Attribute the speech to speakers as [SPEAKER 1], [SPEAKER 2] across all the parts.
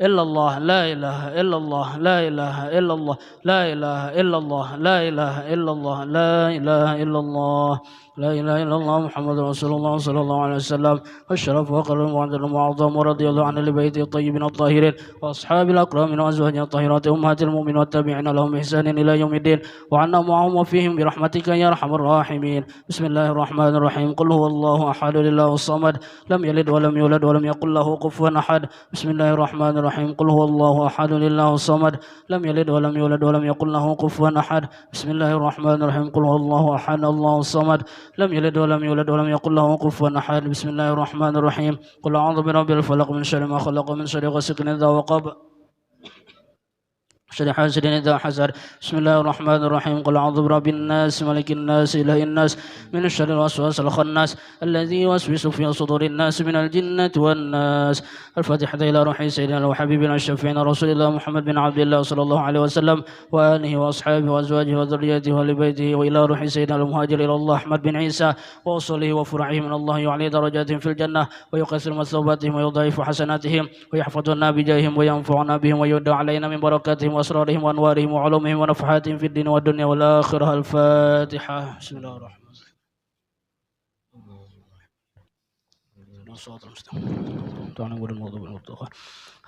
[SPEAKER 1] إلا الله لا إله إلا الله لا إله إلا الله لا إله إلا الله لا إله إلا الله لا إله إلا الله لا إله إلا الله محمد رسول الله صلى الله عليه وسلم الشرف وقرم وعدل وعظم ورضي الله عن لبيته الطيبين الطاهرين وأصحاب الأكرام وأزواجه الطاهرات أمهات المؤمنين والتابعين لهم إحسان إلى يوم الدين وعنا معهم وفيهم برحمتك يا أرحم الراحمين. بسم الله الرحمن الرحيم. قل هو الله أحد لله الصمد لم يلد ولم يولد ولم يكن له كفوا أحد. بسم الله الرحمن الرحيم. قل هو الله أحد لله الصمد لم يلد ولم يولد ولم يكن له كفوا أحد. بسم الله الرحمن الرحيم. قل هو الله أحد الله الصمد لم يلد ولم يولد ولم يكن له كفوا أحد. بسم الله الرحمن الرحيم. قل أعوذ برب الفلق من شر ما خلق من شر غاسق إذا وقب شر حاسد إذا حسد. بسم الله الرحمن الرحيم. قل أعوذ برب الناس ملك الناس إله الناس من شر الوسواس الخناس الذي يوسوس في صدور الناس من الجنة والناس. الفاتحة إلى روح سيدنا وحبيبنا الشفيعنا رسول الله محمد بن عبد الله صلى الله عليه وسلم وآله وأصحابه وأزواجه وذريته وآل بيته وإلى روح سيدنا المهاجر إلى الله أحمد بن عيسى وأصله وفرعه من الله يعلي درجاتهم في الجنة ويكسر مثوباتهم ويضاعف حسناتهم ويحفظنا بجاههم وينفعنا بهم ويودع علينا من بركاتهم وأسرارهم وأنوارهم وعلومهم ونفحاتهم في الدين والدنيا والآخرة. الفاتحة. بسم الله الرحمن الرحيم.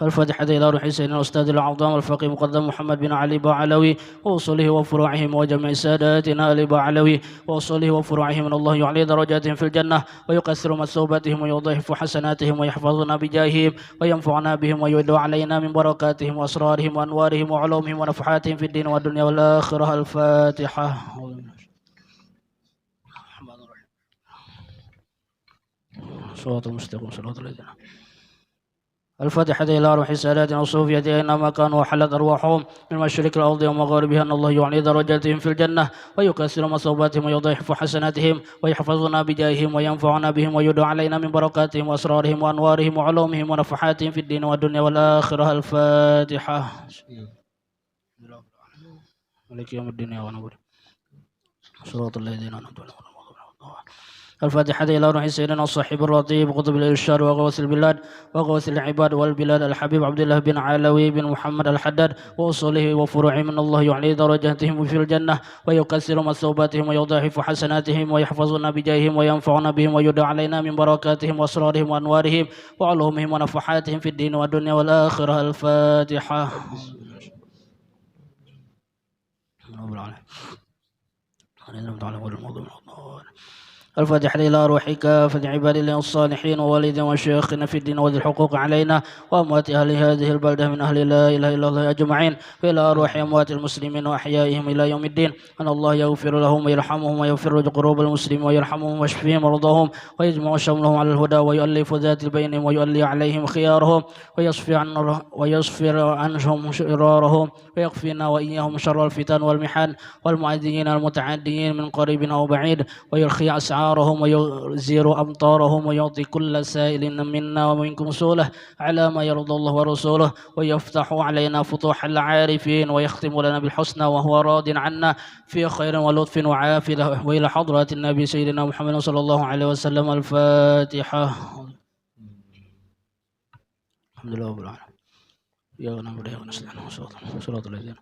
[SPEAKER 1] الفاتحة إلى روح سيدنا الأستاذ الأعظم الفقيه مقدم محمد بن علي بعلوي وأصوله وفروعهم وجميع ساداتنا آل بعلوي وأصوله وفروعهم من الله يعلي درجاتهم في الجنة ويكثر مثوباتهم ويضاعف حسناتهم ويحفظنا بجاههم وينفعنا بهم ويودع علينا من بركاتهم وأسرارهم وأنوارهم وعلومهم ونفحاتهم في الدين والدنيا والآخرة. الفاتحة. صراط المستقيم صراط الذين الفاتحة إلى روح ساداتنا الصوفية أينما كانوا وحلت أرواحهم من مشرق الأرض ومغاربها أن الله يعلي درجاتهم في الجنة ويكسر مثوباتهم ويضاعف حسناتهم ويحفظنا بجاههم وينفعنا بهم ويدعو علينا من بركاتهم وأسرارهم وأنوارهم وعلومهم ونفحاتهم في الدين والدنيا والآخرة. الفاتحة. مالك يوم الدين ونور صراط الذين أنعمت عليهم. الفاتحة إلى روح سيدنا الصاحب الرطيب قطب الإرشاد وغوث البلاد وغوث العباد والبلاد الحبيب عبد الله بن علوي بن محمد الحداد وأصوله وفروعه من الله يعلي درجاتهم في الجنة ويكسر مثوباتهم ويضاعف حسناتهم ويحفظنا بجاههم وينفعنا بهم ويدعو علينا من بركاتهم وأسرارهم وأنوارهم وعلومهم ونفحاتهم في الدين والدنيا والآخرة. الفاتحة. الفاتحة إلى روح كافة عباد الله الصالحين ووالدين وشيخنا في الدين وذي الحقوق علينا وأموات أهل هذه البلدة من أهل لا إله إلا الله أجمعين وإلى أرواح أموات المسلمين وأحيائهم إلى يوم الدين أن الله يغفر لهم ويرحمهم ويغفر قلوب المسلمين ويرحمهم ويشفيهم مرضاهم ويجمع شملهم على الهدى ويؤلف ذات بينهم ويؤلي عليهم خيارهم ويصفر عنهم شرارهم ويكفينا وإياهم شر الفتن والمحن والمعديين المتعديين من قريب أو بعيد ويرخي أسعارهم ويزير أمطارهم ويعطي كل سائل منا ومنكم سؤله على ما يرضى الله ورسوله ويفتح علينا فتوح العارفين ويختم لنا بالحسنى وهو راض عنا في خير ولطف وعافية وإلى حضرة النبي سيدنا محمد صلى الله عليه وسلم. الفاتحة. الحمد لله رب العالمين. يا نعبد وياك نستعين صراط الذين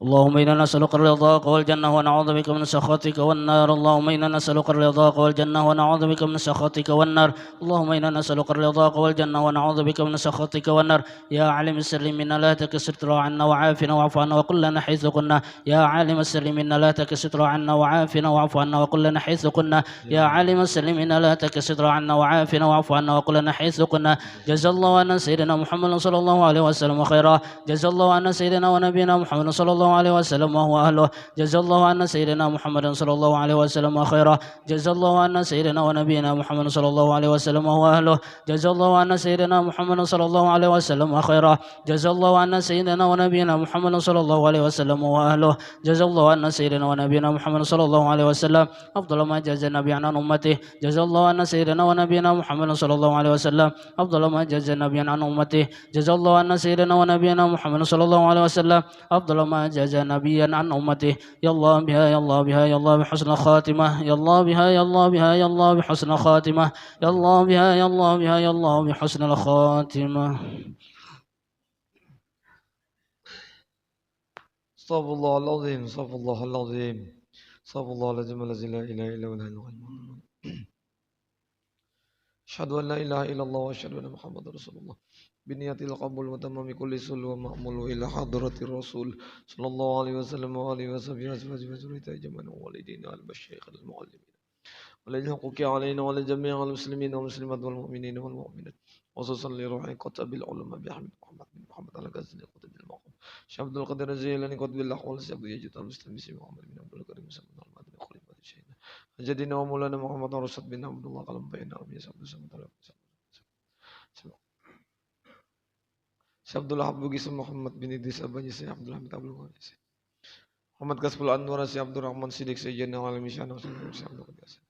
[SPEAKER 1] اللهم إنا نسألك الرضا والجنة ونعوذ بك من سخطك والنار. اللهم إنا نسألك الرضا والجنة ونعوذ بك من سخطك والنار. اللهم إنا نسألك الرضا والجنة ونعوذ بك من سخطك والنار. يا عالم السر منا لا تكسر عنا وعافنا واعف عنا وقل لنا حيث قلنا. يا عالم السر منا لا تكسر عنا وعافنا واعف عنا وقل لنا حيث قلنا. يا عالم السر منا لا تكسر عنا وعافنا واعف عنا وقل لنا حيث قلنا. جزا الله عنا سيدنا محمد صلى الله عليه وسلم خيرا. جزا الله عنا سيدنا ونبينا محمد صلى الله عليه وسلم وهو أهله. جزا الله عنا سيدنا محمد صلى الله عليه وسلم خيرا. جزا الله عنا سيدنا ونبينا محمد صلى الله عليه وسلم وهو أهله. جزا الله عنا سيدنا محمد صلى الله عليه وسلم خيرا. جزا الله عنا سيدنا ونبينا محمد صلى الله عليه وسلم وهو أهله. جزا الله عنا سيدنا ونبينا محمد صلى الله عليه وسلم أفضل ما جزا النبي عن أمته. جزا الله عنا سيدنا ونبينا محمد صلى الله عليه وسلم أفضل ما جزا النبي عن أمته. جزا الله عنا سيدنا ونبينا محمد صلى الله عليه وسلم أفضل ما جزا نبيا عن أمته. يا الله بها يا الله بها يا الله بحسن خاتمة. يا الله بها يا الله بها يا الله بحسن خاتمة. يا الله بها يا الله بها يا الله بحسن الخاتمة.
[SPEAKER 2] Astaghfirullahaladzim, astaghfirullahaladzim, astaghfirullahaladzim, allazi la ilaha illa huwal hayyul qayyum. Asyhadu an la ilaha illallah wa asyhadu anna Muhammadar Rasulullah. Biniyatil qabul wa tamami kulli sul wa ma'mulu ila hadratir Rasul sallallahu alaihi wasallam wa alihi washabihi wa zurriyyati ajmain walidina al-masyayikh al-muallimin. وللحقوق علينا وعلى جميع المسلمين والمسلمات والمؤمنين والمؤمنات وخصوصا لروح قطب العلماء بأحمد محمد بن محمد على غزل قطب المقام شعب القدر الزيلاني قطب الأحوال سيد يجد المسلم بسم محمد بن عبد الكريم سيد محمد بن خليفة الشهيد جدنا ومولانا محمد رشد بن عبد الله قلم بين أمي سعد عبد الله حبوغي محمد بن إدريس أباني سيد عبد الحميد أبو الغالي محمد كسب الأنوار سيد عبد الرحمن سيدك سيدنا العالمي شانه سيد عبد القدر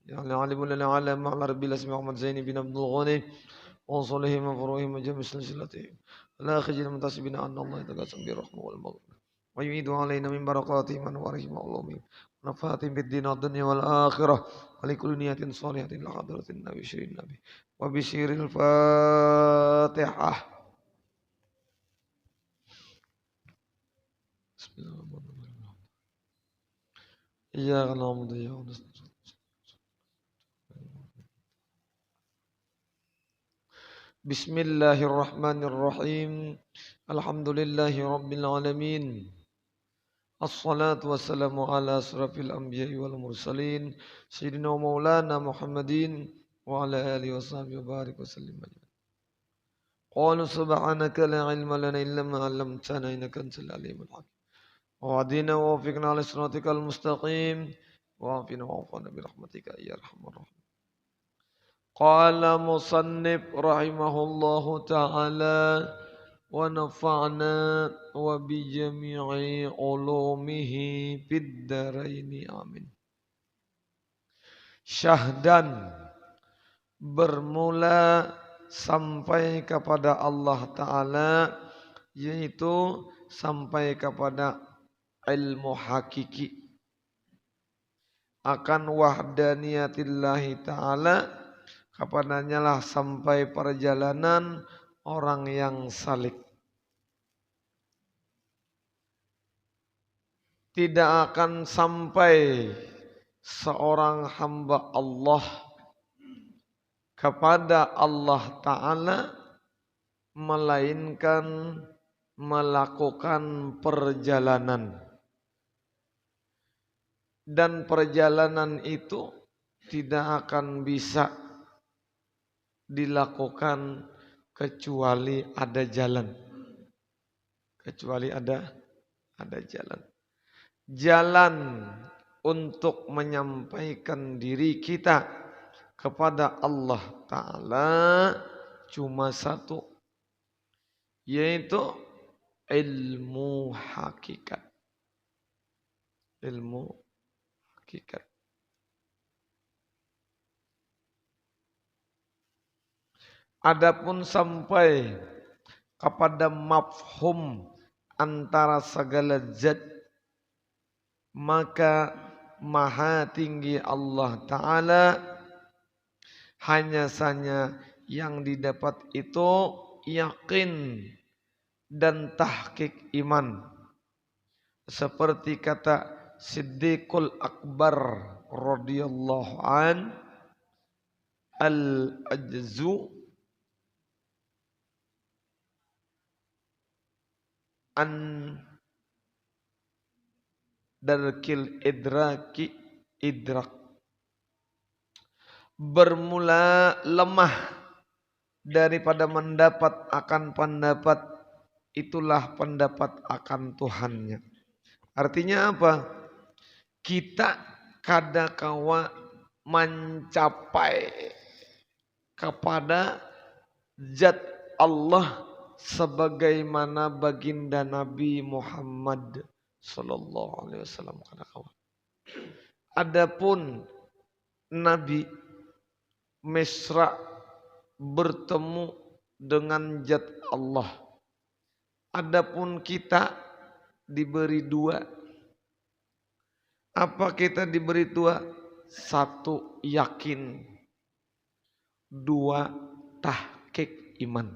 [SPEAKER 2] يعني عالم لنا عالم على ربي الاسم محمد زين بن عبد الغني وصلهم وفروهم وجمع سلسلتهم لا خجل المنتسبين أن الله يتقاسم بالرحمة والمغفرة ويعيد علينا من بركاتهم وانوارهم وعلومهم ونفاتهم في الدين والدنيا والآخرة ولكل نية صالحة لحضرة النبي شر النبي وبشير الفاتحة. بسم الله الرحمن الرحيم. إياك نعبد وإياك نستعين. بسم الله الرحمن الرحيم. الحمد لله رب العالمين. الصلاة والسلام على أشرف الأنبياء والمرسلين سيدنا ومولانا محمد وعلى آله وصحبه وبارك وسلم أجمعين. قالوا سبحانك لا علم لنا إلا ما علمتنا إنك أنت العليم الحكيم. وهدنا ووفقنا على صراطك المستقيم وعافنا وعافنا برحمتك يا أرحم الراحمين. قال مصنف رحمه الله تعالى ونفعنا وبجميع علومه في الدارين آمين. Syahdan bermula sampai kepada Allah Ta'ala, yaitu sampai kepada ilmu hakiki akan wahdaniyatillahi ta'ala. Kapananya lah sampai perjalanan orang yang salik. Tidak akan sampai seorang hamba Allah kepada Allah Ta'ala melainkan melakukan perjalanan. Dan perjalanan itu tidak akan bisa dilakukan kecuali ada jalan. Kecuali ada jalan. Jalan untuk menyampaikan diri kita kepada Allah Ta'ala cuma satu, yaitu ilmu hakikat. Ilmu hakikat. Adapun sampai kepada mafhum antara segala zat, maka maha tinggi Allah Ta'ala hanya saja yang didapat itu yakin dan tahqiq iman. Seperti kata Siddiqul Akbar radhiyallahu an, al-ajzu an darkil idraki idrak. Bermula lemah daripada mendapat akan pendapat, itulah pendapat akan Tuhannya. Artinya apa? Kita kadangkala mencapai kepada zat Allah sebagaimana baginda Nabi Muhammad sallallahu alaihi wasallam kadangkala. Adapun Nabi mesra bertemu dengan zat Allah. Adapun kita diberi dua. Apa kita diberi dua? Satu yakin, dua tahqiq iman.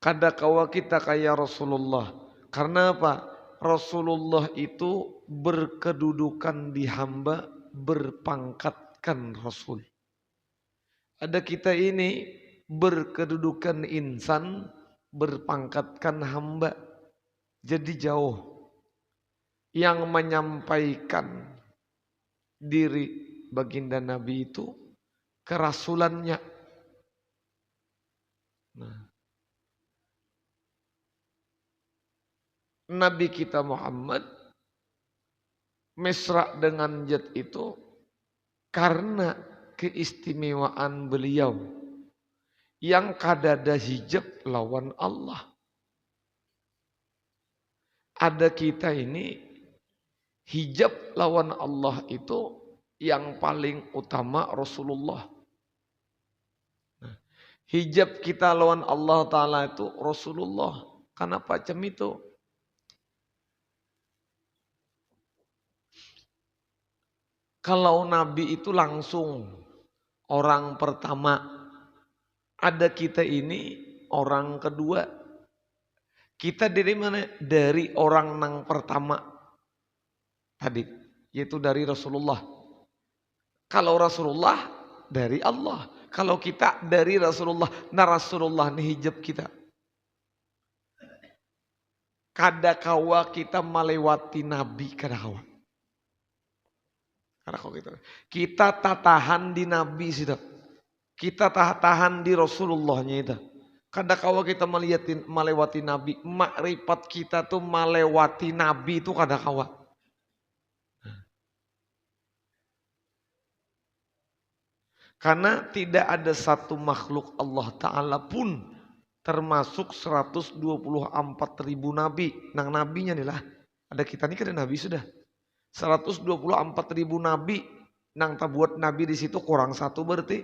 [SPEAKER 2] Kadangkala kita kayak Rasulullah Karena apa? Rasulullah itu berkedudukan di hamba, berpangkatkan Rasul. Ada kita ini berkedudukan insan, berpangkatkan hamba. Jadi jauh. Yang menyampaikan diri baginda Nabi itu kerasulannya. Nah, Nabi kita Muhammad mesra dengan zat itu karena keistimewaan beliau yang kadada hijab lawan Allah. Ada kita ini hijab lawan Allah itu yang paling utama Rasulullah. Nah, hijab kita lawan Allah Ta'ala itu Rasulullah. Kenapa macam itu? Kalau Nabi itu langsung orang pertama, ada kita ini orang kedua. Kita dari mana? Dari orang yang pertama tadi, yaitu dari Rasulullah. Kalau Rasulullah dari Allah, kalau kita dari Rasulullah. Nah Rasulullah ini hijab kita. Kadakawa kita melewati Nabi kadakawa. Kita tahan di Nabi sih, kita tahan di Rasulullahnya itu. Kadakawa kita melewati Nabi, makrifat kita tuh melewati Nabi itu kadakawa. Karena tidak ada satu makhluk Allah Ta'ala pun termasuk 124.000 nabi. Nang nabinya nih lah. Ada kita nih kan nabi sudah. 124.000 nabi. Nang tabuat nabi di situ kurang satu berarti.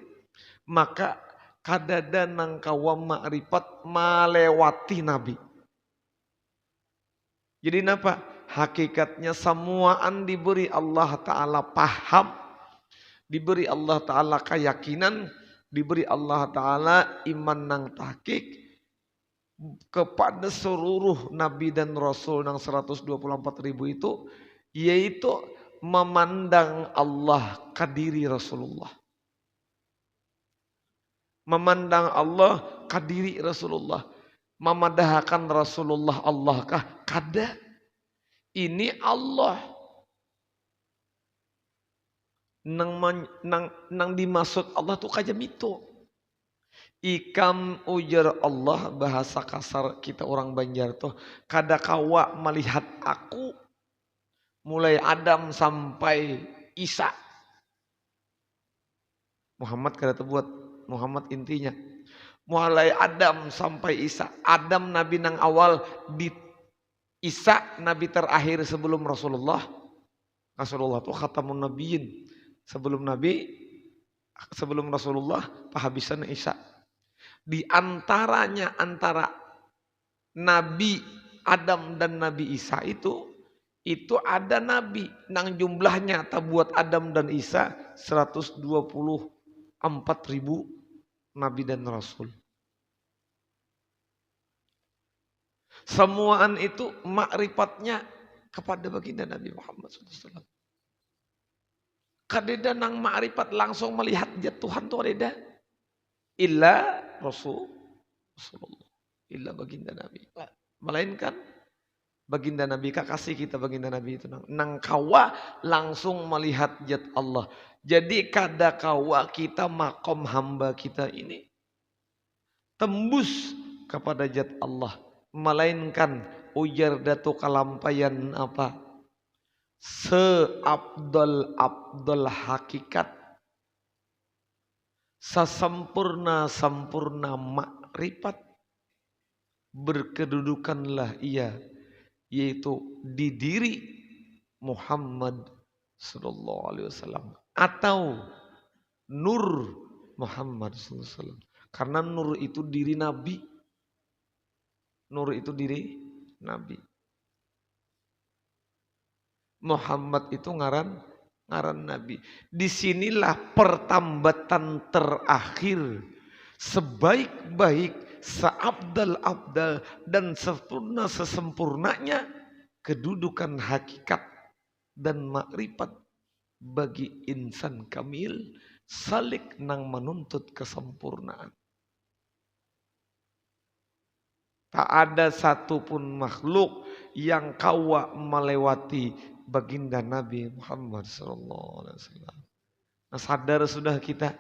[SPEAKER 2] Maka kadada nang kawam ma'rifat melewati nabi. Jadi apa? Hakikatnya semuaan diberi Allah Ta'ala paham. Diberi Allah Ta'ala keyakinan, diberi Allah Ta'ala iman nang tahqiq kepada seluruh Nabi dan Rasul yang 124.000 itu, yaitu memandang Allah ke diri Rasulullah. Memandang Allah ke diri Rasulullah. Memadahkan Rasulullah Allah kah? Kada. Ini Allah. Nang dimaksud Allah tuh kajam itu. Ikam ujar Allah, bahasa kasar kita orang Banjar tuh. Kadakawa melihat aku mulai Adam sampai Isa. Muhammad kada terbuat. Muhammad intinya. Mulai Adam sampai Isa. Adam Nabi nang awal, di Isa Nabi terakhir sebelum Rasulullah. Rasulullah tuh khatamun nabiyyin. Sebelum Nabi, sebelum Rasulullah, pahabisan Isa. Di antaranya, antara Nabi Adam dan Nabi Isa itu ada Nabi. Nang jumlahnya tak buat Adam dan Isa 124.000 Nabi dan Rasul. Semuaan itu makrifatnya kepada baginda Nabi Muhammad SAW. Kadeda nang ma'rifat langsung melihat jat Tuhan tuh kadeda. Illa Rasulullah. Illa baginda Nabi. Melainkan baginda Nabi, kasih kita baginda Nabi itu. Nang kawa langsung melihat jat Allah. Jadi kada kawa kita makom hamba kita ini tembus kepada jat Allah. Melainkan ujar datu kalampayan apa? Seabdol hakikat, sesempurna makrifat, berkedudukanlah ia, yaitu di diri Muhammad sallallahu alaihi wasallam atau nur Muhammad sallallahu alaihi wasallam. Karena nur itu diri Nabi. Nur itu diri Nabi. Muhammad itu ngaran Nabi. Disinilah pertambatan terakhir sebaik-baik seabdal-abdal dan sempurna sesempurnanya kedudukan hakikat dan makrifat bagi insan kamil salik nang menuntut kesempurnaan. Tak ada satupun makhluk yang kawa melewati baginda Nabi Muhammad SAW. Nah, sadar sudah kita.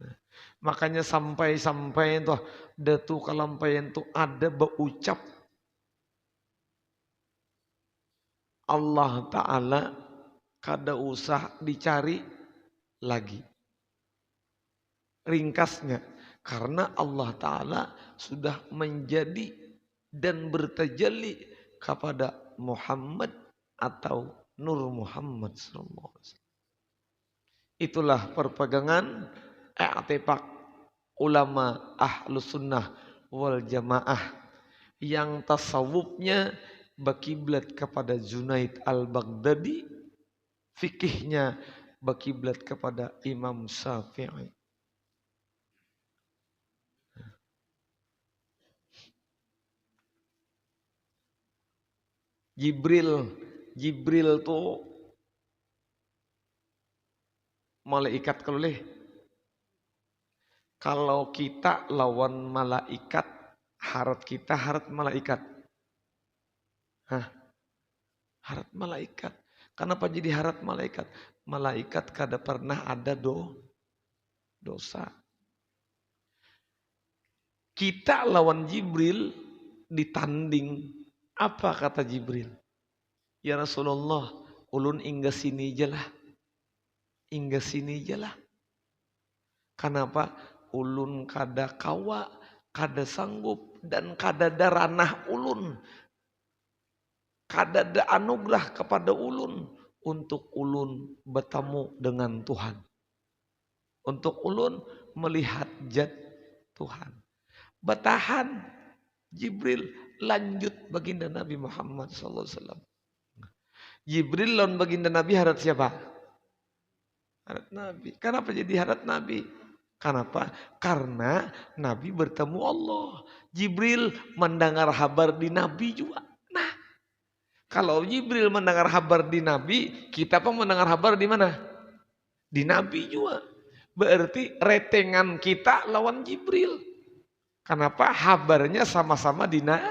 [SPEAKER 2] Nah, makanya sampai itu datu kalampayan itu ada berucap Allah Ta'ala kada usah dicari lagi. Ringkasnya, karena Allah Ta'ala sudah menjadi dan bertajalli kepada Muhammad atau Nur Muhammad SAW. Itulah perpegangan i'tiqad ulama ahlus sunnah wal jamaah yang tasawufnya berkiblat kepada Junaid al-Baghdadi, fikihnya berkiblat kepada Imam Syafi'i. Jibril tuh malaikat kalau kita lawan malaikat, harat kita harat malaikat. Harat malaikat. Kenapa jadi harat malaikat? Malaikat kada pernah ada dosa. Kita lawan Jibril ditanding. Apa kata Jibril? Ya Rasulullah, ulun hingga sini jelah. Hingga sini jelah. Kenapa? Ulun kada kawa, kada sanggup, dan kada ada ranah ulun. Kada ada anugerah kepada ulun untuk ulun bertemu dengan Tuhan. Untuk ulun melihat zat Tuhan. Bertahan Jibril lanjut baginda Nabi Muhammad SAW. Jibril lawan baginda Nabi harat siapa? Harat Nabi. Kenapa jadi harat Nabi? Kenapa? Karena Nabi bertemu Allah. Jibril mendengar kabar di Nabi juga. Nah, kalau Jibril mendengar kabar di Nabi, kita pun mendengar kabar di mana? Di Nabi juga. Berarti retengan kita lawan Jibril. Kenapa? Kabarnya sama-sama di Nabi.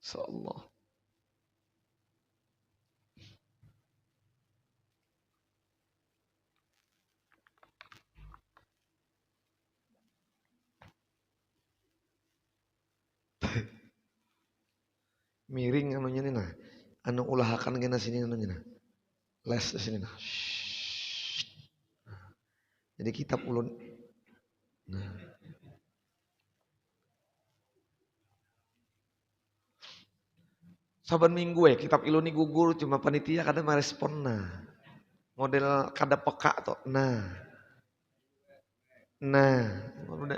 [SPEAKER 2] Insyaallah. Miring anunya nih nah. Anu ulahakan kena sini anunya nah. Les di sini nah. Jadi kitab ulun. Nah. Saban minggu kitab iluni gugur cuma panitia kada merespon nah. Model kada peka toh. Nah.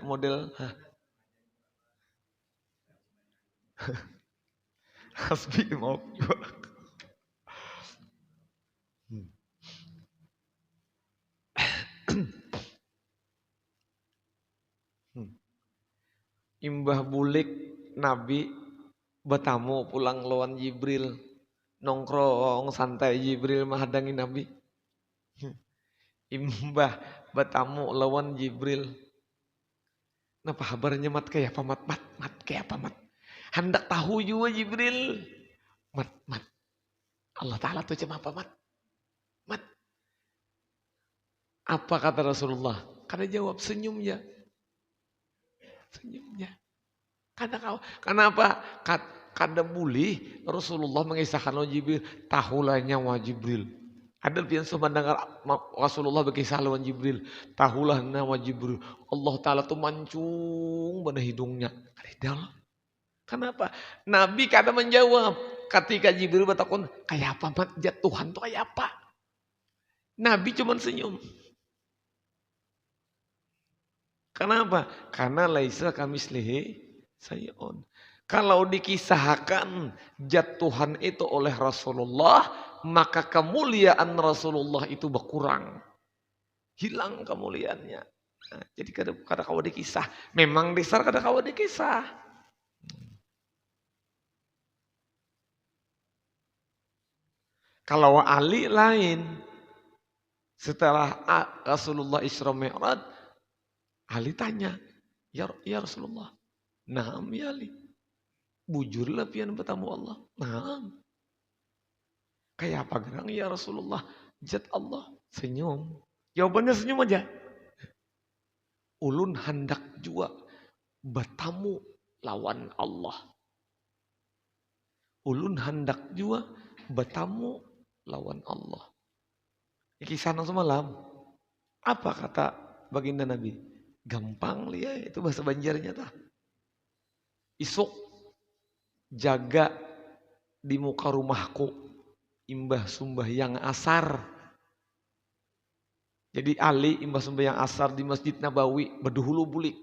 [SPEAKER 2] Model Hasbi mau juga. Imbah bulik Nabi bertamu pulang lawan Jibril, nongkrong santai Jibril menghadangi Nabi. Imbah bertamu lawan Jibril. Napa kabarnya mat kayak apa mat kayak apa mat? Hendak tahu juga Jibril. Mat. Allah Ta'ala tuh cuma apa mat? Apa kata Rasulullah? Karena jawab senyumnya. Kenapa? Kada boleh Rasulullah mengisahkan lawan Jibril. Tahulah nyawa Jibril. Ada yang mendengar Rasulullah berkisah lawan Jibril. Tahulah nyawa Jibril. Allah Ta'ala tuh mancung pada hidungnya. Kenapa? Nabi kada menjawab. Ketika Jibril bertakun, kayak apa mat? Jat Tuhan tuh kayak apa? Nabi cuma senyum. Kenapa? Karena laisa kamislihi sayun. Kalau dikisahkan zat Tuhan itu oleh Rasulullah, maka kemuliaan Rasulullah itu berkurang. Hilang kemuliaannya. Nah, jadi kada kawa dikisah. Memang dasar kada kawa dikisah. Kalau Ali lain. Setelah Rasulullah Isra Mi'raj, Ali tanya, ya Rasulullah, naam ya Ali. Bujurlah pian bertamu Allah. Naam. Kayak apa gerang ya Rasulullah? Zat Allah. Senyum. Jawabannya senyum aja. Ulun hendak jua bertamu lawan Allah. Ulun hendak jua bertamu lawan Allah. Kisah semalam. Apa kata baginda Nabi? Gampang lihat itu bahasa Banjarnya tah. Isuk jaga di muka rumahku imbah sembahyang asar. Jadi Ali imbah sembahyang asar di Masjid Nabawi berduhulu bulik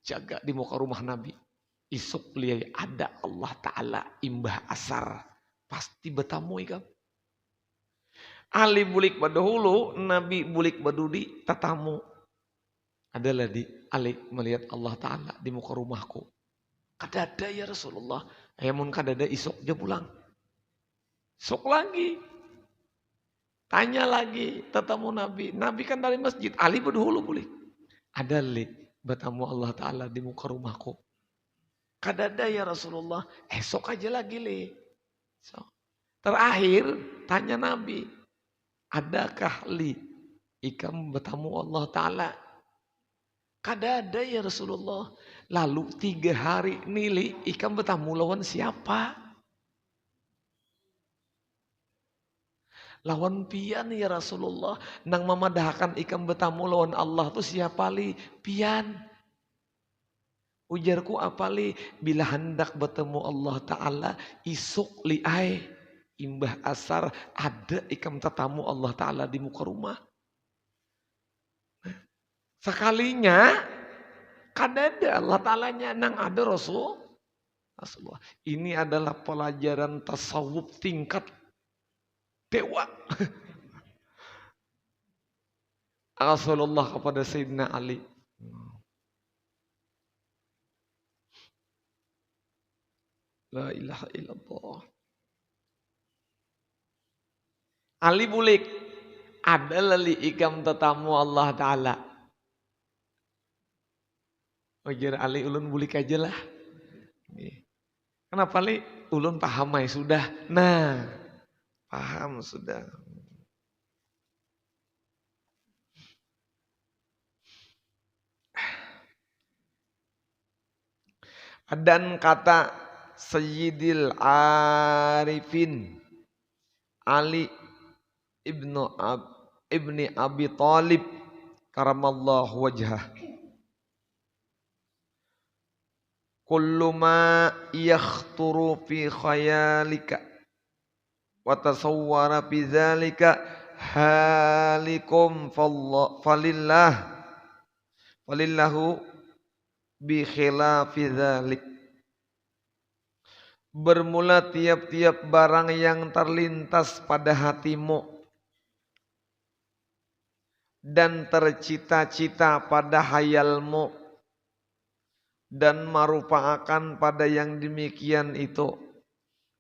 [SPEAKER 2] jaga di muka rumah Nabi. Isuk lihat ada Allah Ta'ala imbah asar. Pasti bertamu ikam. Ali bulik badahulu, Nabi bulik badudi, tatamu. Adalah di Ali melihat Allah Ta'ala di muka rumahku. Kadada ya Rasulullah. Ayamun kadada isok dia pulang. Sok lagi. Tanya lagi, tatamu Nabi. Nabi kan dari masjid, Ali badahulu bulik. Ada li, bertamu Allah Ta'ala di muka rumahku. Kadada ya Rasulullah. Esok aja lagi li. So. Terakhir, tanya Nabi. Adakah li ikam bertamu Allah Ta'ala? Kada ada ya Rasulullah. Lalu 3 hari nili ikam bertamu lawan siapa? Lawan pian ya Rasulullah. Nang memadahkan ikam bertamu lawan Allah tu siapa li? Pian. Ujarku apa li? Bila hendak bertemu Allah Ta'ala isuk li ai. Imbah asar ada ikam tetamu Allah Ta'ala di muka rumah. Sekalinya kadada Allah Ta'alanya nang ada Rasulullah. Ini adalah pelajaran tasawuf tingkat dewa. Rasulullah kepada Sayyidina Ali. La ilaha illallah. Ali bulik. Ada lali ikam tetamu Allah Ta'ala. Wajar Ali ulun bulik aja lah. Kenapa li? Ulun paham ya sudah. Nah, paham sudah. Dan kata Sayyidil Arifin Ali ibni Abi Talib karamallahu wajhah. Kullu ma yakhturu fi khayalika wa tasawwara fi dzalika halikum falillahu bi khilafi dzalik. Bermula tiap-tiap barang yang terlintas pada hatimu dan tercita-cita pada hayalmu dan merupakan pada yang demikian itu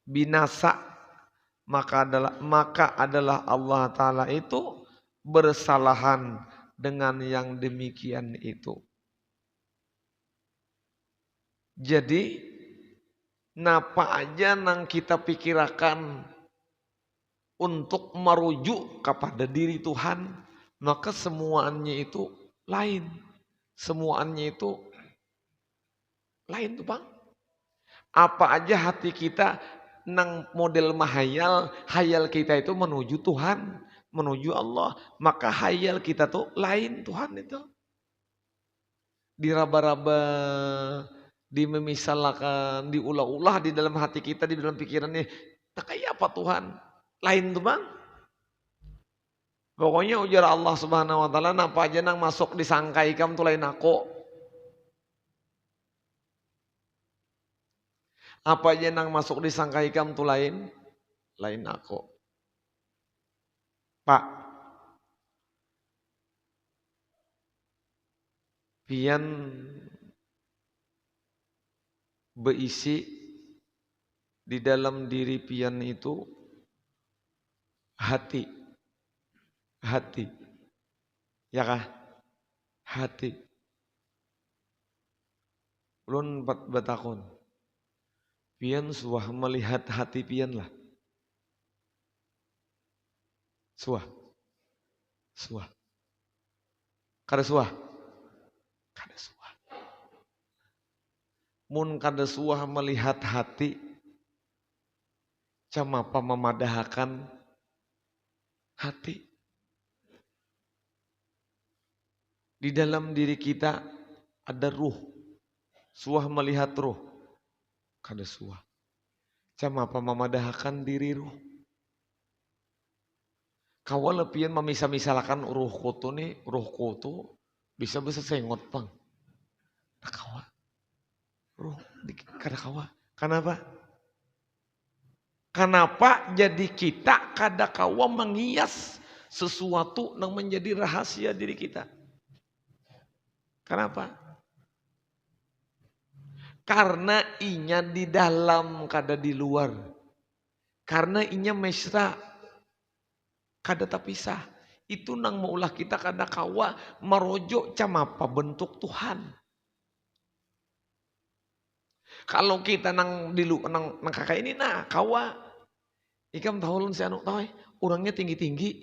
[SPEAKER 2] binasa, maka adalah Allah Ta'ala itu bersalahan dengan yang demikian itu. Jadi napa aja nang kita pikirkan untuk merujuk kepada diri Tuhan, maka semuanya itu lain. Semuanya itu lain tuh bang. Apa aja hati kita nang model mahayal, hayal kita itu menuju Tuhan, menuju Allah. Maka hayal kita tuh lain Tuhan itu. Diraba-raba, dimemisalkan, diulah-ulah di dalam hati kita, di dalam pikirannya. Tak kayak apa Tuhan? Lain tuh bang. Pokoknya ujar Allah Subhanahu wa Ta'ala, napa aja nang masuk disangka ikam tuh lain aku. Apa aja nang masuk disangka ikam tuh lain aku. Pak, pian berisi di dalam diri pian itu hati. Hati. Ya kah? Hati. Ulun batakon. Pian suah melihat hati pian lah. Suah. Suah. Kada suah. Kada suah. Mun kada suah melihat hati, camapa memadahkan hati. Di dalam diri kita ada ruh. Suah melihat ruh. Kada suah. Camapa memadahkan diri ruh. Kawa lepian memisah-misahkan ruh kutu nih, ruh kutu bisa sengot pang. Kawa. Ruh kada kawa. Kenapa? Kenapa jadi kita kada kawa menghias sesuatu yang menjadi rahasia diri kita? Kenapa? Karena inya di dalam kada di luar. Karena inya mesra kada tapisah. Itu nang maulah kita kada kawa merojo camapa bentuk Tuhan. Kalau kita nang nang kakak ini nah kawa. Ikam tahu lun si anu tahu orangnya tinggi-tinggi,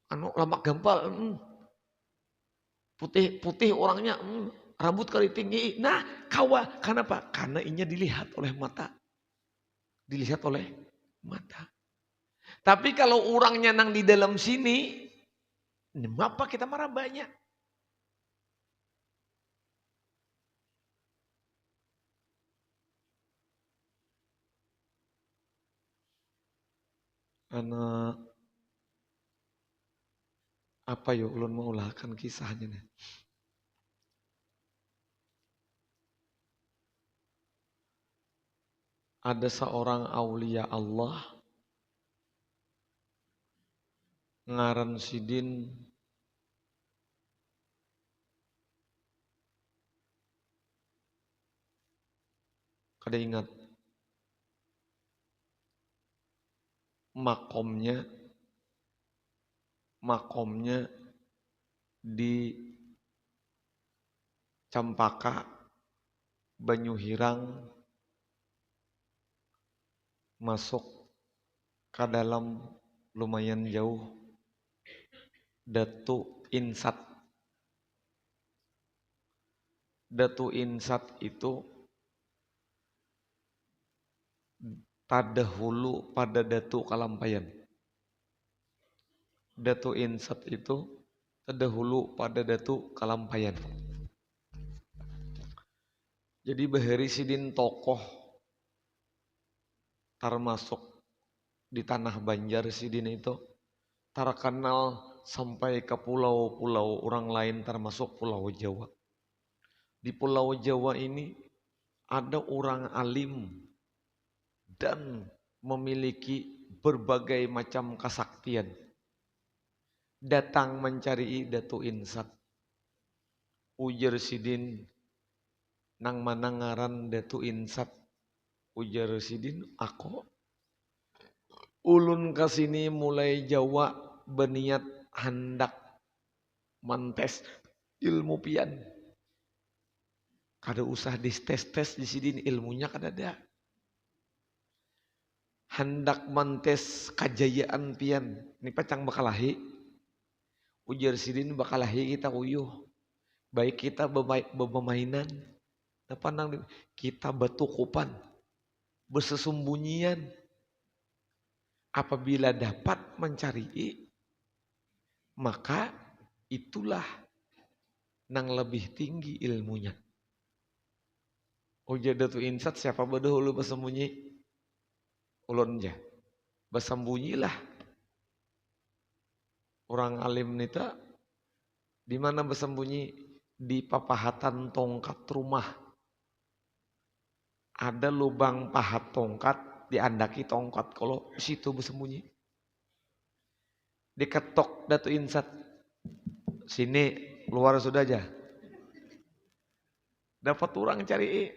[SPEAKER 2] anu lamak gampal, putih orangnya, rambut keriting, nah kawa, kenapa? Karena inya dilihat oleh mata, dilihat oleh mata. Tapi kalau orangnya nang di dalam sini, apa kita marah banyak? Anak apa yo ulun mau ulahkan kisahnya nih. Ada seorang aulia Allah ngaran sidin kada ingat makomnya di Campaka Banyuhirang masuk ke dalam lumayan jauh Datu Insat. Datu Insat itu tadahulu pada Datu Kalampayan. Datu Insat itu terdahulu pada Datu Kalampayan. Jadi bahari sidin tokoh termasuk di tanah Banjar sidin itu terkenal sampai ke pulau-pulau orang lain termasuk Pulau Jawa. Di Pulau Jawa ini ada orang alim dan memiliki berbagai macam kesaktian. Datang mencari Datu Insat. Ujar sidin nang mana ngaran Datu Insat. Ujar sidin aku ulun kasini mulai Jawa berniat hendak mentes ilmu pian. Kada usah dites-tes di sini ilmunya kada ada. Hendak mentes kejayaan pian. Ini pacang bakalahi. Ujar sidin bakalahi kita uyuh. Baik kita bermainan. Pandang kita batukupan. Bersesembunyian. Apabila dapat mencari, maka itulah nang lebih tinggi ilmunya. Ujar Datu Insat siapa berdahulu bersembunyi? Ulun aja. Bersembunyilah. Orang alim nita di mana bersembunyi? Di papahatan tongkat rumah. Ada lubang pahat tongkat, diandaki tongkat. Kalau situ bersembunyi. Diketok Datu Insat. Sini keluar sudah aja. Dapat orang cari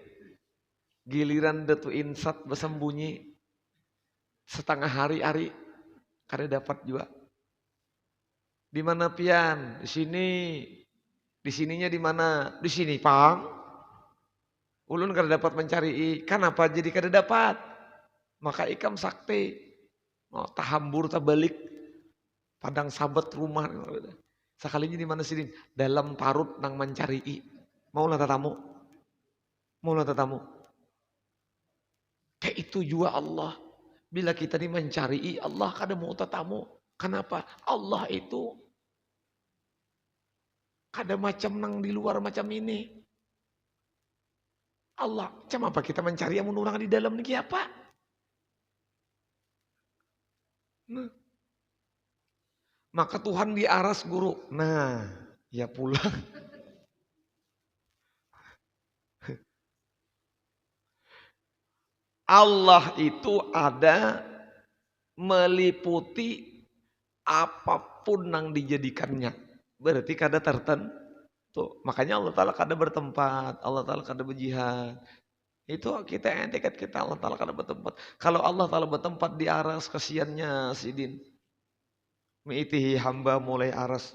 [SPEAKER 2] giliran datu insat bersembunyi setengah hari kada dapat juga. Di mana pian? Di sini. Di sininya di mana? Di sini, Pang. Ulun kada dapat mencari kenapa jadi kada dapat? Maka ikam sakti. Oh, tahambur tabalik. Padang sabat rumah. Sekalinya di mana sini? Dalam parut nang mencari Maulah tatamu. Maulah tatamu. Kayak itu juga Allah. Bila kita ini mencari Allah kada mau tatamu. Kenapa? Allah itu kada macam nang di luar macam ini. Allah, macam apa kita mencari yang menurang di dalam ini apa? Nah. Maka Tuhan di aras guru. Nah, ya pulang. Allah itu ada meliputi apapun yang dijadikannya. Berarti kada tertentu. Makanya Allah Ta'ala kada bertempat. Allah Ta'ala kada berjihad. Itu kita etiket kita Allah Ta'ala kada bertempat. Kalau Allah Ta'ala bertempat di aras, kasihannya sidin. Mi'itihi hamba mulai aras.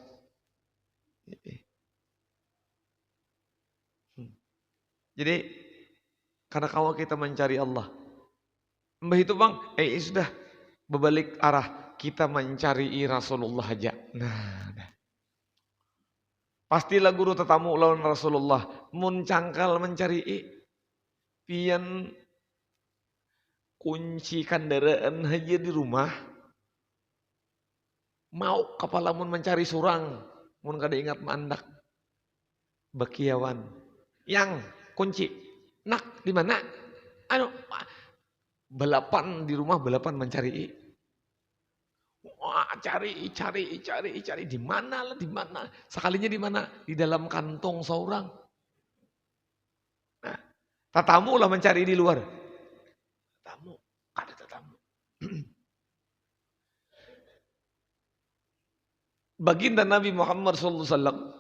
[SPEAKER 2] Jadi karena kalau kita mencari Allah. Mbah itu bang, sudah berbalik arah. Kita mencari Rasulullah aja. Nah. Pastilah guru tetamu lawan Rasulullah. Mun cangkal mencari pian kunci kendaraan aja di rumah. Mau kepala mun mencari surang. Mun kada ingat mandak. Bakiawan. Yang kunci. Nak di mana? Balapan di rumah, balapan mencari Wah, cari di mana lah, di mana? Sekalinya di mana? Di dalam kantong seorang. Nah, tatamu lah mencari di luar. Tatamu, ada tatamu. Baginda Nabi Muhammad SAW,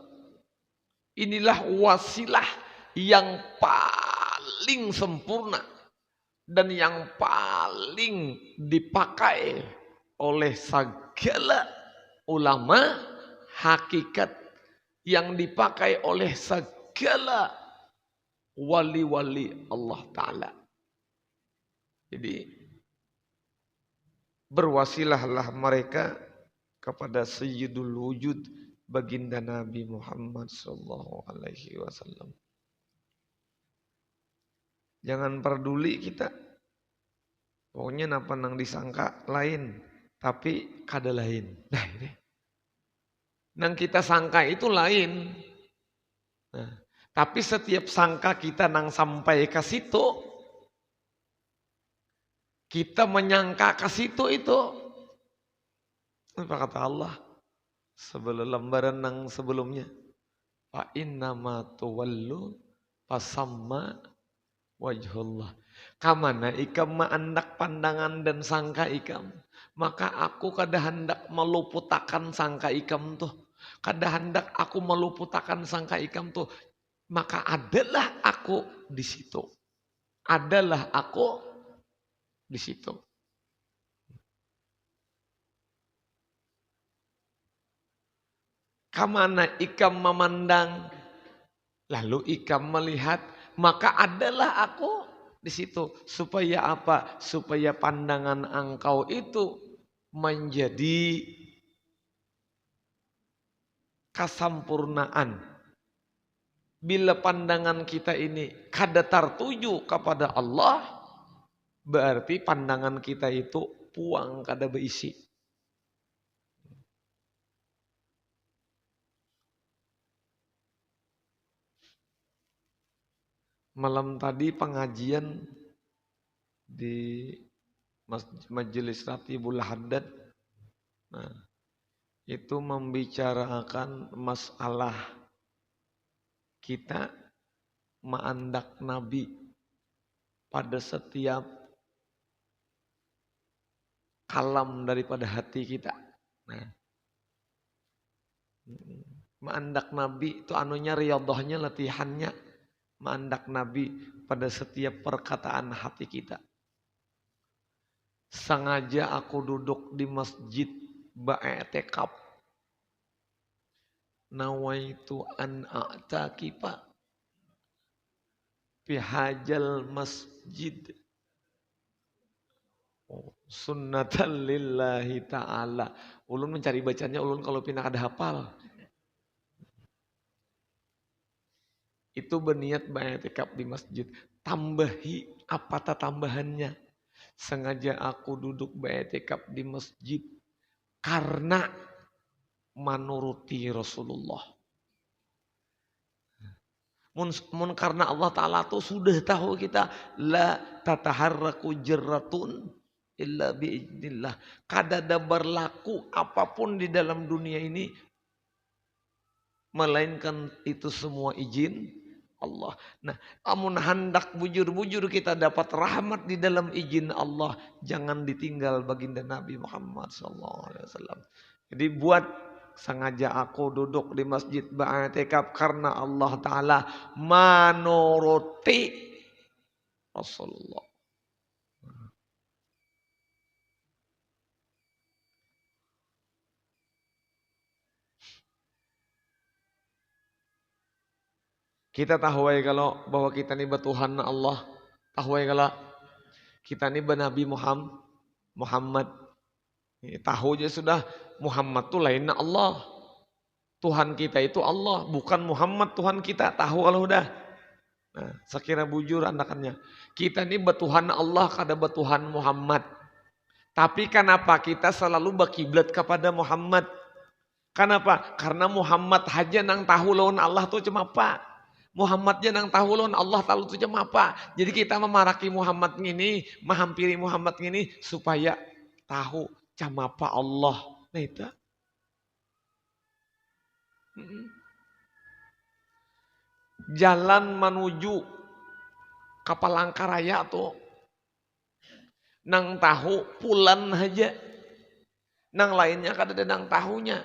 [SPEAKER 2] inilah wasilah yang paling sempurna dan yang paling dipakai oleh segala ulama, hakikat yang dipakai oleh segala wali-wali Allah Ta'ala. Jadi berwasilahlah mereka kepada Sayyidul Wujud baginda Nabi Muhammad sallallahu alaihi wasallam. Jangan peduli kita. Pokoknya napa nang disangka lain. Tapi kada lain. Nah ini. Nang kita sangka itu lain. Nah, tapi setiap sangka kita nang sampai ke situ. Kita menyangka ke situ itu. Apa kata Allah? Sebelum lembaran nang sebelumnya. Fa innama tuwallu fasamma wajhullah. Kamana ikam ma'andak pandangan dan sangka ikam. Maka aku kada hendak meluputakan sangka ikam tuh. Kada hendak aku meluputakan sangka ikam tuh. Maka adalah aku di situ. Adalah aku di situ. Kamana ikam memandang. Lalu ikam melihat. Maka adalah aku di situ. Supaya apa? Supaya pandangan engkau itu menjadi kesempurnaan. Bila pandangan kita ini kada tertuju kepada Allah, berarti pandangan kita itu puang kada berisi. Malam tadi pengajian di Majelis Ratibul Haddad. Nah, itu membicarakan masalah kita ma'andak Nabi pada setiap kalam daripada hati kita. Nah, ma'andak Nabi itu anunya riyadhahnya latihannya. mandak Nabi pada setiap perkataan hati kita. Sengaja aku duduk di masjid ba'etekaf. Nawaitu an a'takifa bihajal masjid. Sunnatan lillahi ta'ala. Ulun mencari bacanya, ulun kalau pindah ada hafal. Itu berniat ba'etikaf di masjid. Tambahi apa tambahannya? Sengaja aku duduk ba'etikaf di masjid karena menuruti Rasulullah. Mun karena Allah Ta'ala tuh sudah tahu kita la tataharraku jarratun illa biiznillah. Kadada berlaku apapun di dalam dunia ini melainkan itu semua izin Allah. Nah, amun hendak bujur-bujur kita dapat rahmat di dalam izin Allah, jangan ditinggal baginda Nabi Muhammad SAW. Jadi buat sengaja aku duduk di masjid ba'atikaf karena Allah Ta'ala menuruti Rasulullah. Kita tahu ya kalau bahwa kita ini bertuhan Allah. Tahu ya kalau kita ini bernabi Muhammad. Tahu aja sudah Muhammad tuh lainnya Allah. Tuhan kita itu Allah, bukan Muhammad Tuhan kita. Tahu kalau udah. Nah, sekira bujur anakannya. Kita ini bertuhan Allah, kada bertuhan Muhammad. Tapi kenapa kita selalu berkiblat kepada Muhammad? Kenapa? Karena Muhammad aja nang tahu lawan Allah tuh cuma apa? Muhammadnya nang tahu lawan Allah tahu tuh cuma apa? Jadi kita memaraki Muhammad ini, menghampiri Muhammad ini supaya tahu cuma apa Allah. Nah itu. Jalan menuju ke Palangkaraya tuh nang tahu pulan aja. Nang lainnya kada ada nang tahunya.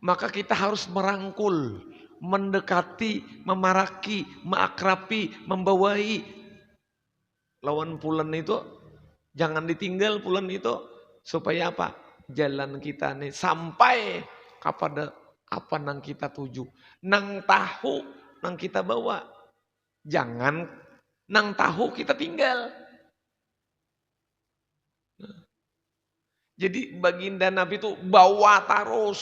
[SPEAKER 2] Maka kita harus merangkul, mendekati, memaraki, mengakrabi, membawai lawan pulan itu. Jangan ditinggal pulan itu. Supaya apa? Jalan kita nih sampai kepada apa nang kita tuju. Nang tahu, nang kita bawa. Jangan nang tahu kita tinggal. Jadi baginda Nabi itu bawa terus.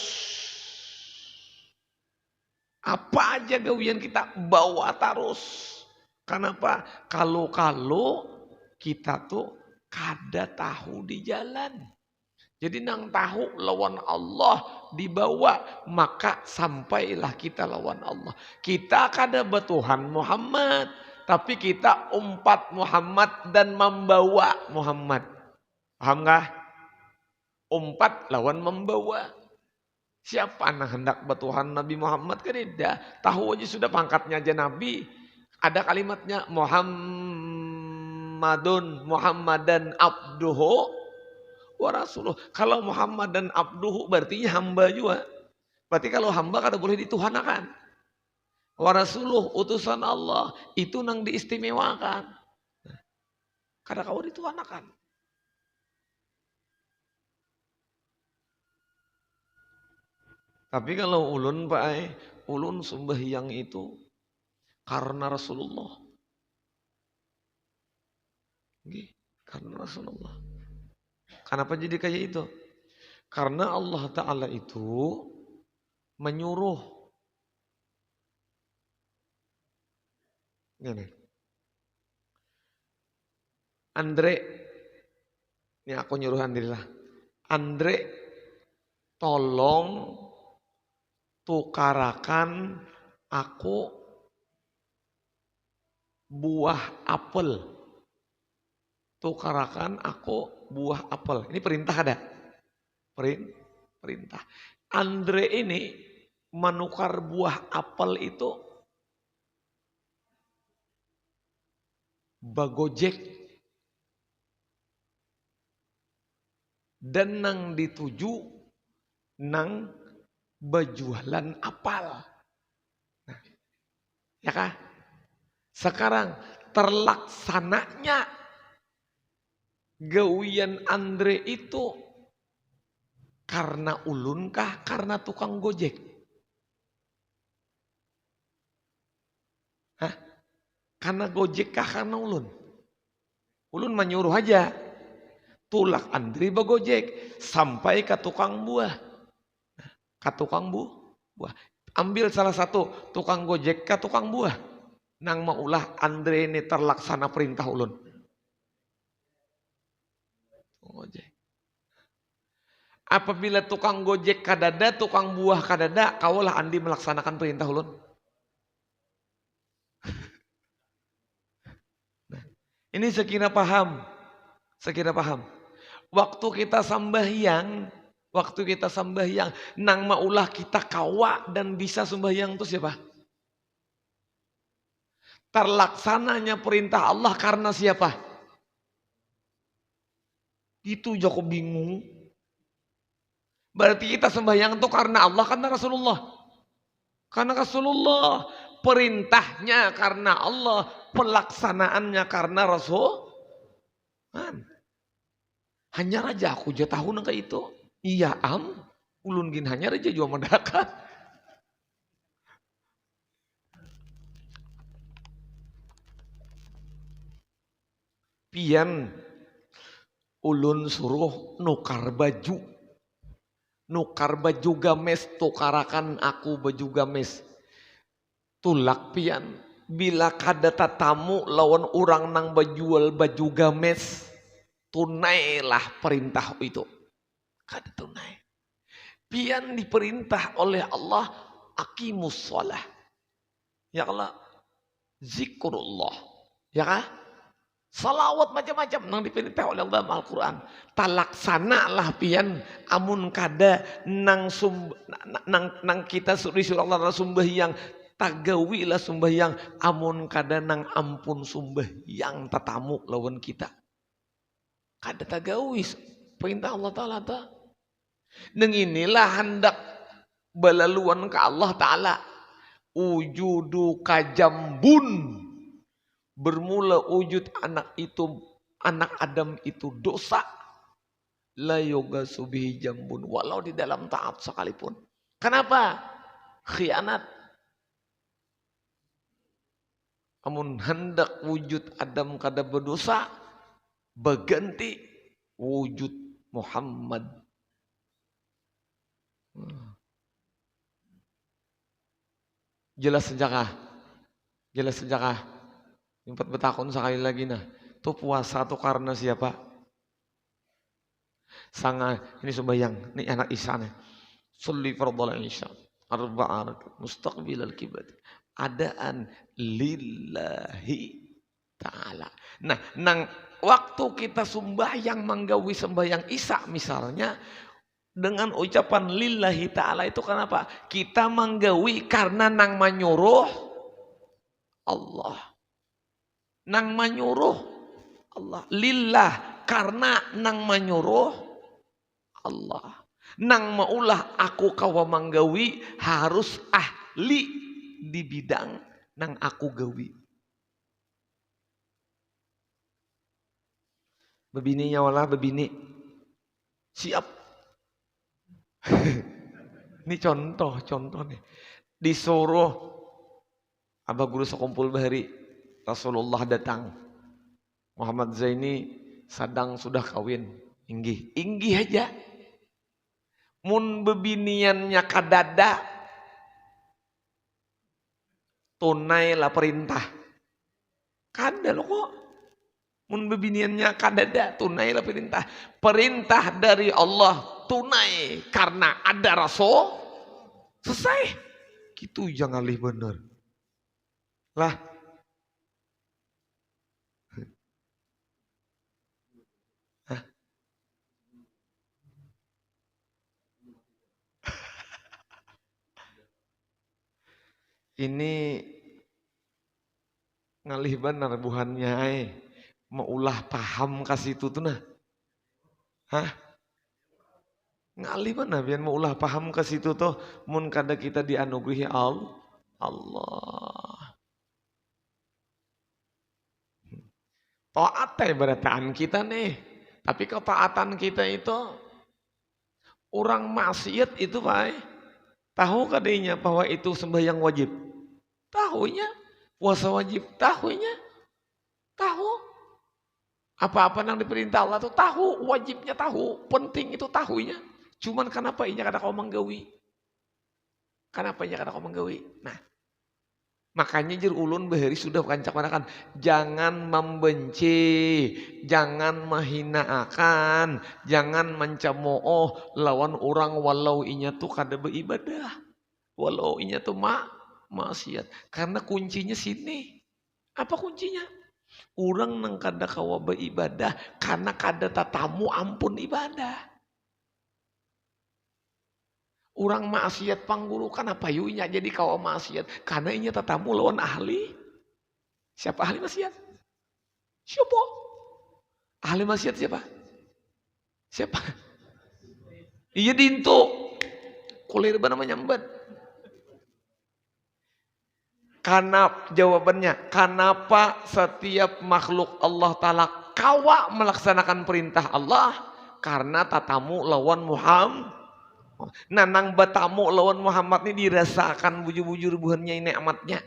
[SPEAKER 2] Apa aja gawian kita bawa terus. Kenapa? Kalau kita tuh kada tahu di jalan. Jadi nang tahu lawan Allah dibawa, maka sampailah kita lawan Allah. Kita kada bertuhan Muhammad, tapi kita umpat Muhammad dan membawa Muhammad. Paham gak? Umpat lawan membawa. Siapa yang hendak bertuhan Nabi Muhammad kan tidak. Tahu aja sudah pangkatnya aja Nabi. Ada kalimatnya Muhammadan abduhu wa rasuluh. Kalau Muhammad dan abduhu berarti hamba juga. Berarti kalau hamba kada boleh dituhanakan. Wa rasuluh utusan Allah itu nang diistimewakan. Kada kau dituhanakan. Tapi kalau ulun ulun sembahyang itu karena Rasulullah. Karena Rasulullah. Kenapa jadi kayak itu? Karena Allah Ta'ala itu menyuruh. Gini. Andre, ini aku nyuruh Andre lah. Andre, tolong tukarakan aku buah apel. Tukarakan aku buah apel. Ini perintah ada? Perintah. Andre ini menukar buah apel itu bagojek. Dan nang dituju nang berjualan apel. Nah, ya kah? Sekarang terlaksananya gawian Andre itu karena ulun kah? Karena tukang gojek? Hah? Karena gojek kah? Karena ulun? Ulun menyuruh aja. Tulak Andre begojek sampai ke tukang buah. Ke tukang buah. Ambil salah satu tukang gojek ke tukang buah. Nang maulah Andre ini terlaksana perintah ulun. Gojek. Apabila tukang gojek kadada, tukang buah kadada, kaulah Andi melaksanakan perintah ulun. Nah, ini sekira paham. Waktu kita sambahyang, nang maulah kita kawa dan bisa sembahyang itu siapa? Terlaksananya perintah Allah karena siapa? Itu Joko bingung. Berarti kita sembahyang itu karena Allah, karena Rasulullah. Karena Rasulullah. Perintahnya karena Allah. Pelaksanaannya karena Rasul. Hanya raja aku aja tahu nangka itu. Iya ulun gin hanya raja jua mendakat. Pian ulun suruh nukar baju games, tukarakan aku baju games. Tulak pian bila kada tatamu lawan orang nang bajual baju games, tunailah perintah itu. Kada tunai. Pian diperintah oleh Allah aqimus shalah. Ya Allah, zikrullah. Ya kan? Salawat macam-macam nang diperintah oleh Allah dalam Al-Quran. Talaksanalah pian amun kada nang kita disuruh Allah sembahyang, tagawilah sembahyang amun kada nang ampun sembahyang tatamu lawan kita. Kada tagawi perintah Allah Ta'ala ta. Nang inilah hendak balaluan ke Allah Ta'ala. Ujudu kajambun. Bermula wujud anak Adam itu dosa. La yoga subihi jambun. Walau di dalam taat sekalipun. Kenapa? Khianat. Amun hendak wujud Adam kada berdosa. Berganti wujud Muhammad. Jelas sejakah. Empat betakun sekali lagi nah. Tuh puasa tuh karena siapa? Ini sembahyang. Ini anak Isa nih. Sulli fardal Isya. Arba'ar. Mustaqbil al-kiblat. Adaan lillahi ta'ala. Nah, nang waktu kita sembahyang menggawi sembahyang Isa misalnya. Dengan ucapan lillahi ta'ala itu kenapa? Kita menggawi karena nang menyuruh Allah. Nang menyuruh Allah. Lillah. Karena nang menyuruh Allah. Nang maulah aku kawa manggawi harus ahli di bidang nang aku gawi. Bebininya wala bebini. Siap. Ini contoh nih. Disuruh abah guru sekumpul bahari. Rasulullah datang. Muhammad Zaini sadang sudah kawin. Inggih aja. Mun bebiniannya kadada. Tunailah perintah. Kada loh kok. Mun bebiniannya kadada. Tunailah perintah. Perintah dari Allah tunai. Karena ada Rasul. Selesai. Gitu jangan lih bener. Lah. Ini ngalih benar buhannya maulah paham kasih itu tuh nah. Hah? Ngalih benar biar maulah paham kasih itu tuh mun kada kita dianugerahi Allah. Taat teh berataan kita nih. Tapi ketaatan kita itu orang maksiat itu Pak. Tahu kadenya bahwa itu sembahyang wajib. Tahunya puasa wajib, tahunya tahu. Apa-apa yang diperintah Allah tuh tahu, wajibnya tahu, penting itu tahunya. Cuman kenapa inya kada kau menggawi? Kenapa inya kada kau menggawi? Nah, makanya jer ulun bahari sudah kancak manakan, jangan membenci, jangan menghinakan, jangan mencemooh lawan orang walau inya tuh kada beribadah, walau inya tuh maksiat. Karena kuncinya sini. Apa kuncinya? Orang nang kada kawa beribadah karena kada tatamu ampun ibadah. Orang maksiat pangguru kenapa yunya jadi kawa maksiat? Karena inya tatamu lawan ahli. Siapa ahli maksiat? Siapa? Ahli maksiat siapa? Siapa? Iya dinto. Kulir bana menyambat. Karena jawabannya, kenapa setiap makhluk Allah Ta'ala kawa melaksanakan perintah Allah? Karena tatamu lawan Muhammad. Nanang batamu lawan Muhammad ini dirasakan bujur-bujur buhannya ini nikmatnya.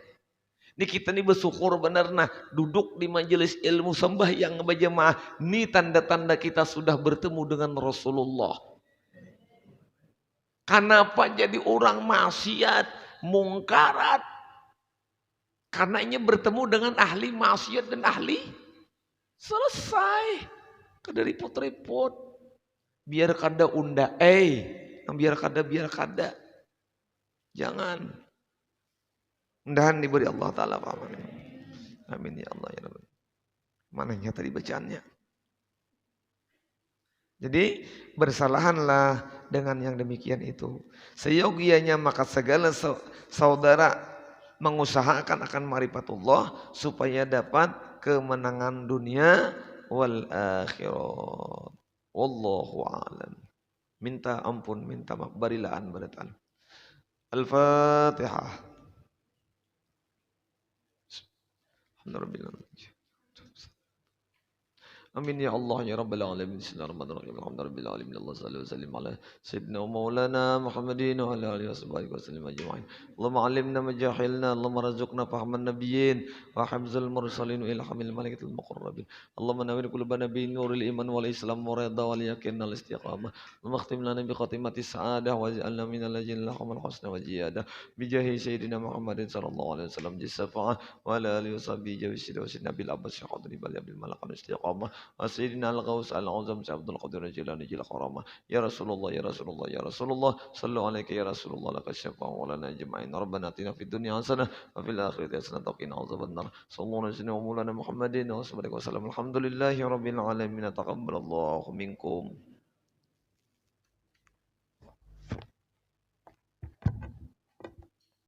[SPEAKER 2] Ini kita ini bersyukur benar nah duduk di majelis ilmu sembahyang berjamaah. Ini tanda-tanda kita sudah bertemu dengan Rasulullah. Kenapa jadi orang maksiat, mungkarat? Karena ini bertemu dengan ahli maksiat dan ahli selesai. Kada ripot-ripot. Biar kada unda, biar kada. Jangan. Mudahan diberi Allah Ta'ala pahaman. Amin ya Allah ya Rabbi. Mananya tadi bacaannya. Jadi bersalahanlah dengan yang demikian itu. Seyogianya maka segala saudara mengusahakan akan ma'rifatullah supaya dapat kemenangan dunia wal akhirat. Wallahu a'lam. Minta ampun, minta maaf, barilaan barataan. Al-Fatihah. Alhamdulillah. Amin ya Allah ya Rabbal Alamin. Bismillahirrahmanirrahim. Alhamdulillah alamin. Allah sallallahu alaihi wasallam ala sayyidina wa maulana Muhammadin wa ala alihi wa sallam ajma'in. Allahumma 'allimna ma jahilna, Allahumma rzuqna fahman nabiyyin wa hifzal mursalin wa ilhamil malaikatil muqarrabin. Allahumma nawwir qulubana bi nuril iman wal islam wa ridha wal yaqin wal istiqamah. Allahumma khtim lana bi khatimatis sa'adah wa ij'alna minal ladzina lahumul husna wa ziyadah bi jahi sayyidina Muhammadin sallallahu alaihi wasallam jisafa'ah wa ala alihi wa sahbihi wa sallam bil abbas syahadri bil malakal istiqamah. Sayyidina al-Ghaus al-Azam Abdul Qadir Jilani Jil Karamah. Ya Rasulullah ya Rasulullah ya Rasulullah sallu alaika ya Rasulullah laka syafa'u wa lana ajma'in. Rabbana atina fid dunya hasanah wa fil akhirati hasanah wa qina adzabannar. Sallallahu alaihi wa sallam Muhammadin wa sallam. Alhamdulillahi rabbil alamin. Taqabbalallahu minkum.